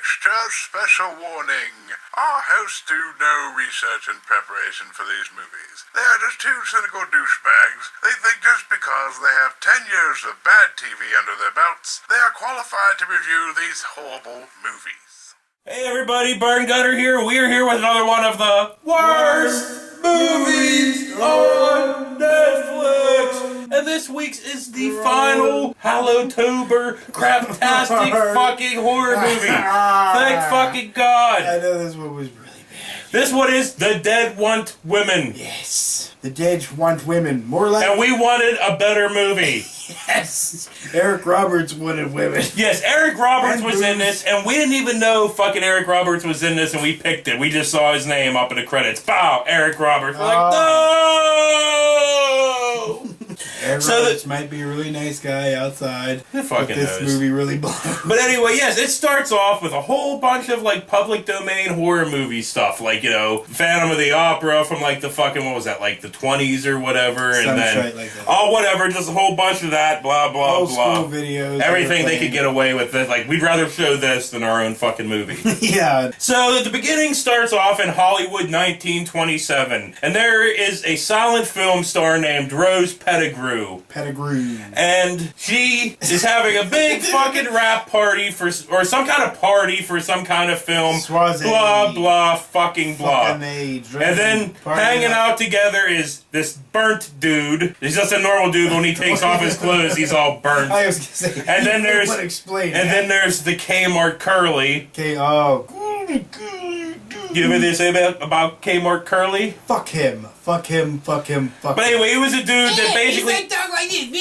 Extra special warning. Our hosts do no research and preparation for these movies. They are just two cynical douchebags. They think just because they have 10 years of bad TV under their belts, they are qualified to review these horrible movies. Hey everybody, Burn Gutter here. We're here with another one of the worst movies on Netflix. And this week's is the final Hallotober craptastic fucking horror movie. Thank fucking God. I know this one was really bad. This one is The Dead Want Women. Yes. The Dead Want Women. More like... And we wanted a better movie. Yes. Eric Roberts wanted women. Yes, Eric Roberts And was in this, and we didn't even know fucking Eric Roberts was in this, and we picked it. We just saw his name up in the credits. Bow, Eric Roberts. We're like, no! Eric Roberts might be a really nice guy outside. Who fucking but this knows? movie really blew. But anyway, yes, it starts off with a whole bunch of, like, public domain horror movie stuff. Like, you know, Phantom of the Opera from, like, the fucking, what was that, like, the 20s or whatever. Some and then, shit like that. oh, whatever, just a whole bunch of that, blah, blah, Old blah. school videos. Everything they could get away with. It. Like, we'd rather show this than our own fucking movie. Yeah. So, the beginning starts off in Hollywood 1927. And there is a silent film star named Rose Pettigrew. And she is having a big fucking rap party for, or some kind of party for some kind of film. Swazi. Blah, blah, fucking blah. Fucking age. And then hanging out together is this burnt dude. He's just a normal dude. When he takes off his clothes, he's all burnt. I was gonna say. And then there's, then there's the Kmart Curly. Oh. You know what they say about Kmart Curly? Fuck him. Fuck him. Fuck him. Fuck him. But anyway, he was a dude that basically... He's like, talk like this,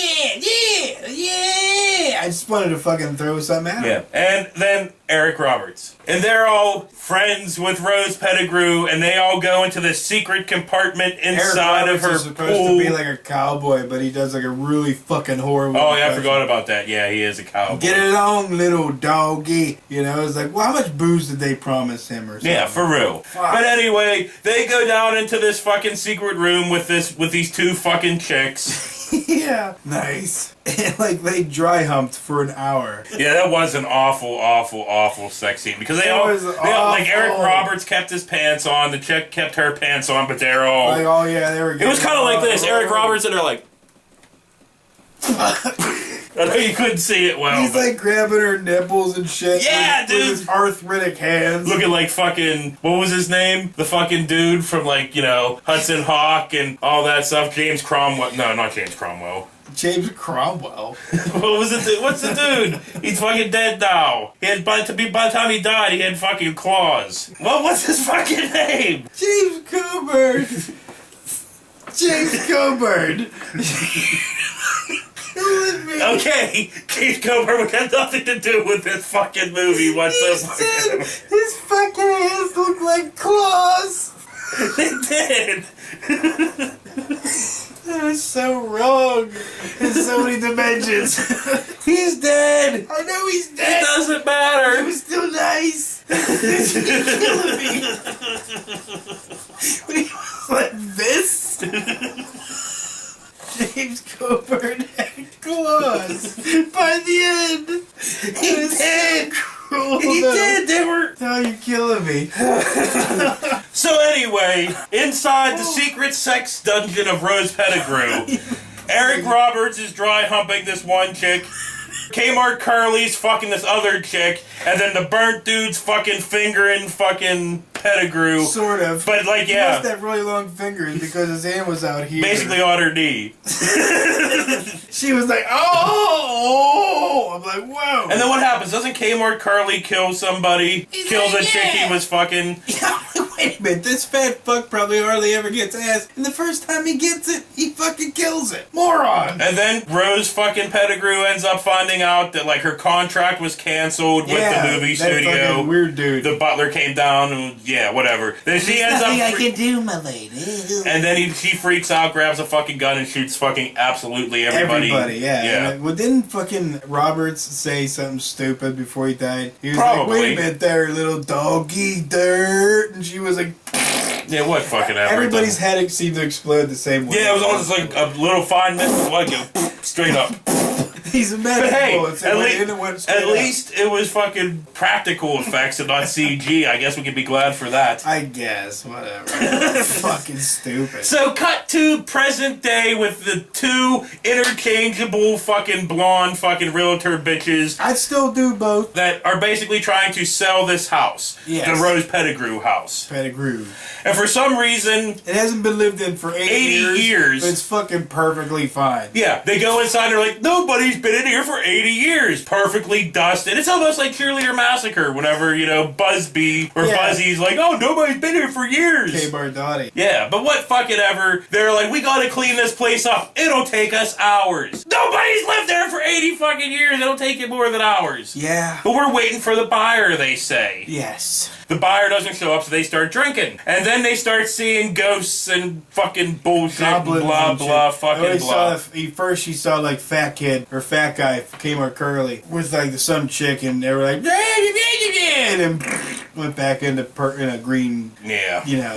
yeah. I just wanted to fucking throw something at him. Yeah. And then Eric Roberts. And they're all friends with Rose Pettigrew, and they all go into this secret compartment inside of her is supposed pool. to be like a cowboy, but he does like a really fucking horrible Oh, yeah, I impression. forgot about that. Yeah, he is a cowboy. Get along, little doggy. You know, it's like, well, how much booze did they promise him or something? Yeah, for real. Fuck. But anyway, they go down into this fucking secret room with these two fucking chicks. Yeah. Nice. And like they dry humped for an hour. Yeah, that was an awful sex scene because they all like Eric Roberts kept his pants on, the chick kept her pants on, but they're all like, oh yeah, they were. It was kind of like this. Eric Roberts and they're like. I know you couldn't see it well. He's like grabbing her nipples and shit. Yeah, with, dude. With his arthritic hands. Looking like fucking, what was his name? The fucking dude from like, you know, Hudson Hawk and all that stuff. James Cromwell. No, not James Cromwell. James Cromwell. What was it? What's the dude? He's fucking dead now. He had, by the time he died, he had fucking claws. What's his fucking name? James Coburn. James Coburn. Okay, Keith Coburn would have nothing to do with this fucking movie whatsoever. His fucking hands look like claws. They did. That was so wrong in so many dimensions. He's dead. I know he's dead. It doesn't matter. He was still nice. He's killing me. When he was like this. James Coburn had claws by the end. He did. Cruel, He did. They were. Oh, you're killing me. So anyway, inside the secret sex dungeon of Rose Pettigrew, Eric Roberts is dry humping this one chick. Kmart Curly's fucking this other chick, and then the burnt dude's fucking fingering fucking Pettigrew. Sort of. But like, He yeah. must have really long fingers because his hand was out here. Basically on her knee. She was like, oh! I'm like, whoa. And then what happens? Doesn't Kmart Curly kill somebody? Kill the chick he was fucking? Yeah, wait a minute. This fat fuck probably hardly ever gets ass. And the first time he gets it, he fucking kills it. Moron! And then Rose fucking Pettigrew ends up finding out that like her contract was canceled with the movie that studio. fucking weird dude. The butler came down and yeah, whatever. Then she ends up. I can do, my lady. And then she freaks out, grabs a fucking gun, and shoots fucking absolutely everybody. Yeah. Well, didn't fucking Roberts say something stupid before he died? He was Probably. like, wait a minute there, little doggy dirt. And she was like... Yeah, what fucking ever. Everybody's head seemed to explode the same way. Yeah, it was almost like a little fine mist of blood go straight up. He's a But medic hey, bullets. at least it was fucking practical effects and not CG. I guess we can be glad for that. I guess, whatever. Fucking stupid. So cut to present day with the two interchangeable fucking blonde fucking realtor bitches I'd still do both. that are basically trying to sell this house. Yes. The Rose Pettigrew house. Pettigrew. And for some reason, It hasn't been lived in for 80 years. But it's fucking perfectly fine. yeah, they go inside and they're like, nobody's been in here for 80 years. Perfectly dusted. It's almost like Cheerleader Massacre whenever, Busby or Yeah. Buzzy's like, oh, nobody's been here for years. K. Bardotti. Yeah, but what fucking ever. They're like, we gotta clean this place up. It'll take us hours. Nobody's lived there for 80 fucking years. It'll take you more than hours. Yeah. But we're waiting for the buyer, they say. Yes. The buyer doesn't show up, so they start drinking. And then they start seeing ghosts and fucking bullshit Goblins and blah, and shit. blah, I fucking already blah. First, you saw like fat kid or fat guy came or curly with like some chick, and they were like, and then went back into in a green. Yeah. Yeah.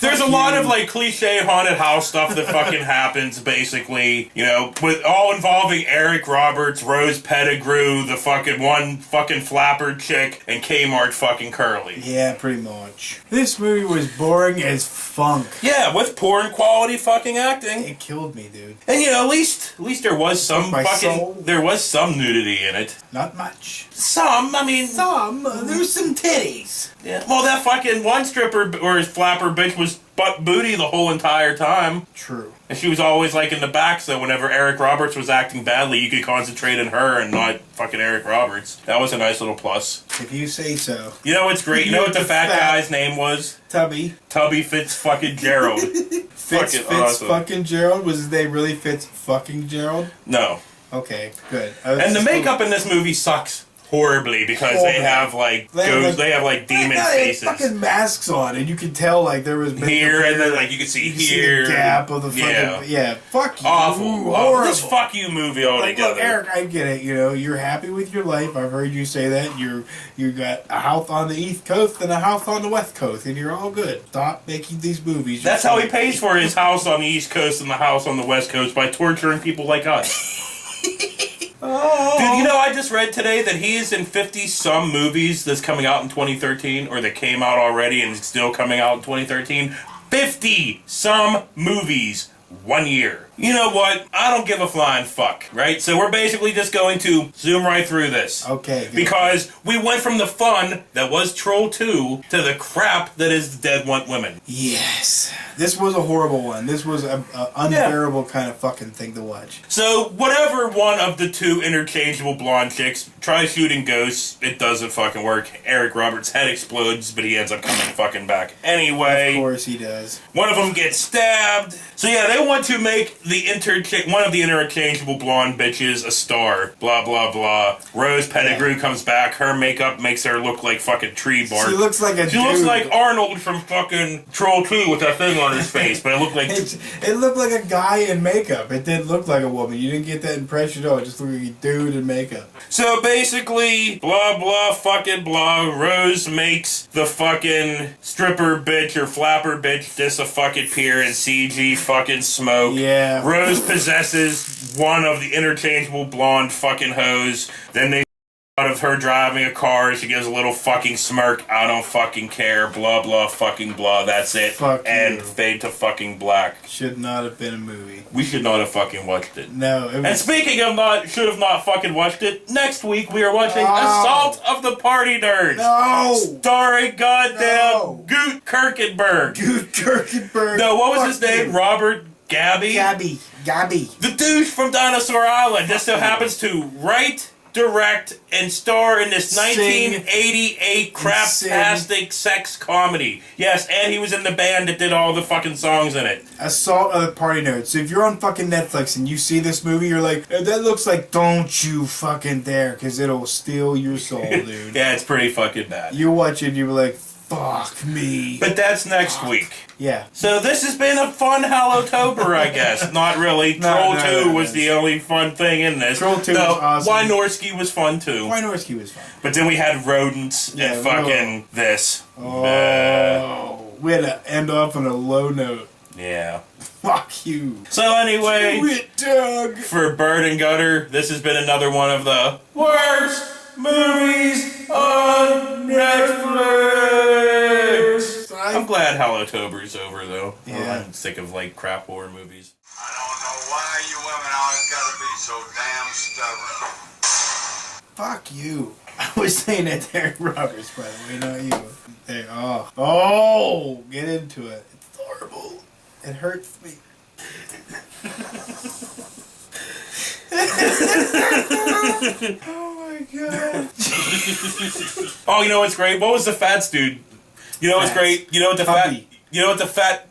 There's a Fuck lot you. of like cliche haunted house stuff that fucking happens, basically. With all involving Eric Roberts, Rose Pettigrew, the fucking one fucking flapper chick, and Kmart fucking Curly. Yeah, pretty much. This movie was boring as funk. Yeah, with poor and quality fucking acting. It killed me, dude. And at least there was some My fucking soul. there was some nudity in it. Not much. Some, I mean, There's some titties. yeah. Well, that fucking one stripper or flapper bitch was butt booty the whole entire time. True. And she was always like in the back, so whenever Eric Roberts was acting badly, you could concentrate on her and not fucking Eric Roberts. That was a nice little plus. If you say so. You know what's great? You know what the fat guy's name was? Tubby. Tubby Fitz fucking Gerald. Fitz awesome. fucking Gerald? Was his name really Fitz fucking Gerald? No. Okay, good. And the makeup in this movie sucks horribly because they have like demon faces. fucking masks on, and you can tell like there was Here and then like you can see here. the gap of the fucking fuck you. Awful. Horrible. This fuck you movie Like, altogether. look, Eric, I get it. You're happy with your life. I've heard you say that. You got a house on the East Coast and a house on the West Coast, and you're all good. Stop making these movies. That's how he pays for his house on the East Coast and the house on the West Coast, by torturing people like us. Oh. Dude, I just read today that he is in 50-some movies that's coming out in 2013, or that came out already and is still coming out in 2013. 50-some movies. 1 year. You know what? I don't give a flying fuck, right? So we're basically just going to zoom right through this. Okay. Good. Because we went from the fun that was Troll 2 to the crap that is Dead Want Women. Yes. This was a horrible one. This was an unbearable kind of fucking thing to watch. So, whatever one of the two interchangeable blonde chicks tries shooting ghosts, it doesn't fucking work. Eric Roberts' head explodes, but he ends up coming fucking back anyway. Of course he does. One of them gets stabbed. So yeah, they want to make one of the interchangeable blonde bitches a star. Blah, blah, blah. Rose Pettigrew comes back. Her makeup makes her look like fucking tree bark. She looks like a She looks like Arnold from fucking Troll 2 with that thing on his face, but it looked like... It looked like a guy in makeup. It didn't look like a woman. You didn't get that impression at all. It just looked like a dude in makeup. So basically, blah, blah, fucking blah, Rose makes the fucking stripper bitch or flapper bitch disappear in CG fucking smoke. Yeah. Rose possesses one of the interchangeable blonde fucking hoes. Then they out of her driving a car. She gives a little fucking smirk. I don't fucking care. Blah, blah, fucking blah. That's it. Fuck and you. fade to fucking black. Should not have been a movie. We should not have fucking watched it. No. It was... And speaking of should have not fucking watched it, next week we are watching No. Assault of the Party Nerds. No. Starring goddamn No. Goot Kirkenberg. Dude, Kirkenberg. No, what was Fuck his name? you. Robert Gabby? Gabby. The douche from Dinosaur Island just so happens to write, direct, and star in this Sing. 1988 craptastic sex comedy. Yes, and he was in the band that did all the fucking songs in it. Assault of the Party Nerds. So if you're on fucking Netflix and you see this movie, you're like, that looks like don't you fucking dare, because it'll steal your soul, dude. Yeah, it's pretty fucking bad. You watch it, you're like, fuck me. But that's next week. Yeah. So this has been a fun Hallotober, I guess. Not really. No, Troll no, 2 no, was no. the only fun thing in this. Troll 2 was awesome. Wynorski was fun too. Wynorski was fun. But then we had rodents Yeah, and fucking this. Oh. We had to end off on a low note. Yeah. Fuck you. So anyway, Do it, Doug. for Bird and Gutter, this has been another one of the worst movies on Netflix. I'm glad Hallotober's over, though. Yeah. I'm sick of, like, crap horror movies. I don't know why you women always gotta be so damn stubborn. Fuck you. I was saying that to Eric Roberts, by the way, not you. There, oh, get into it. It's horrible. It hurts me. Oh my god. Oh, you know what's great? What was the fats dude? You know what's great? You know what the Puppy. fat...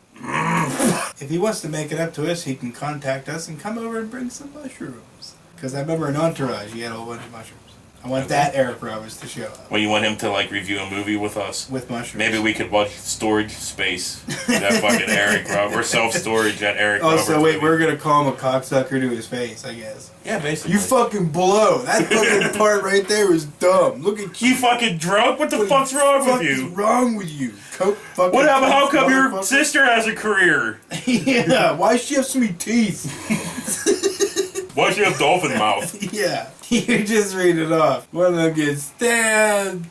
If he wants to make it up to us, he can contact us and come over and bring some mushrooms. Because I remember in Entourage, he had a whole bunch of mushrooms. I want that Eric Roberts to show up. Well, you want him to, like, review a movie with us? With mushrooms. Maybe we could watch Storage Space. That fucking Eric Roberts. Or Self-Storage at Eric Roberts. Oh, so wait, movie. we're going to call him a cocksucker to his face, I guess. Yeah, basically. You fucking blow. That fucking part right there was dumb. Look at You fucking drunk? What the fuck's wrong with What's you? wrong with you? Coke fucking... What happened? How come your motherfucker? sister has a career? Yeah, why does she have so many teeth? Why does she have dolphin mouth? Yeah, you just read it off. One of them gets stabbed.